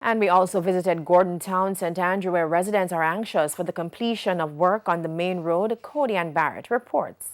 And we also visited Gordon Town, St. Andrew, where residents are anxious for the completion of work on the main road. Cody and Barrett reports.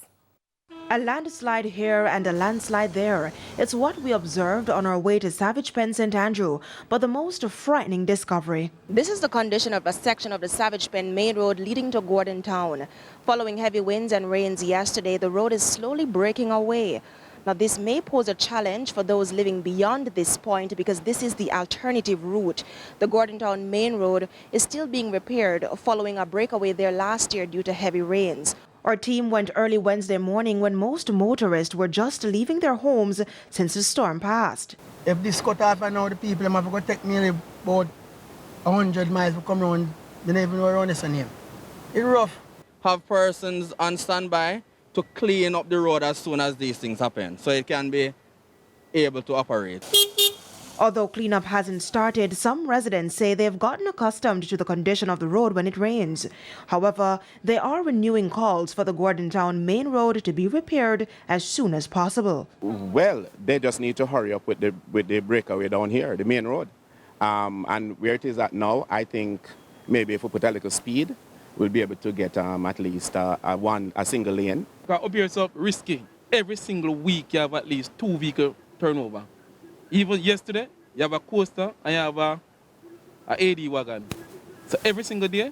A landslide here and a landslide there. It's what we observed on our way to Savage Pen, St. Andrew, but the most frightening discovery. This is the condition of a section of the Savage Pen main road leading to Gordon Town. Following heavy winds and rains yesterday, the road is slowly breaking away. Now, this may pose a challenge for those living beyond this point because this is the alternative route. The Gordon Town main road is still being repaired following a breakaway there last year due to heavy rains. Our team went early Wednesday morning when most motorists were just leaving their homes since the storm passed. If this cut off and now the people have to take me about 100 miles to come around, they don't even know around this name. It's rough. Have persons on standby to clean up the road as soon as these things happen, so it can be able to operate. Although cleanup hasn't started, some residents say they've gotten accustomed to the condition of the road when it rains. However, they are renewing calls for the Gordon Town main road to be repaired as soon as possible. Well, they just need to hurry up with the breakaway down here, the main road. And where it is at now, I think maybe if we put a little speed, we'll be able to get at least a single lane. Up here it's risky. Every single week you have at least 2 vehicle turnover. Even yesterday, you have a coaster and you have a AD wagon. So every single day,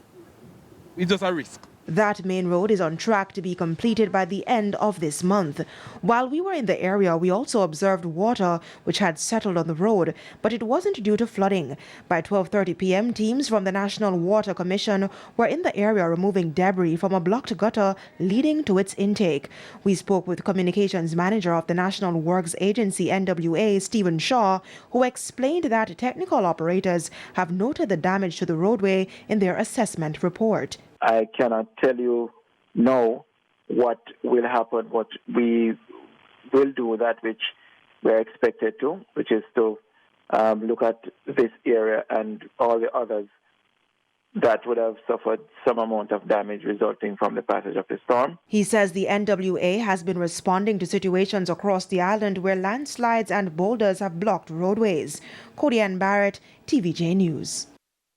it's just a risk. That main road is on track to be completed by the end of this month. While we were in the area, we also observed water which had settled on the road, but it wasn't due to flooding. By 12:30 p.m., teams from the National Water Commission were in the area removing debris from a blocked gutter leading to its intake. We spoke with communications manager of the National Works Agency, NWA, Stephen Shaw, who explained that technical operators have noted the damage to the roadway in their assessment report. I cannot tell you now what will happen, but we will do that which we're expected to, which is to look at this area and all the others that would have suffered some amount of damage resulting from the passage of the storm. He says the NWA has been responding to situations across the island where landslides and boulders have blocked roadways. Cody and Barrett, TVJ News.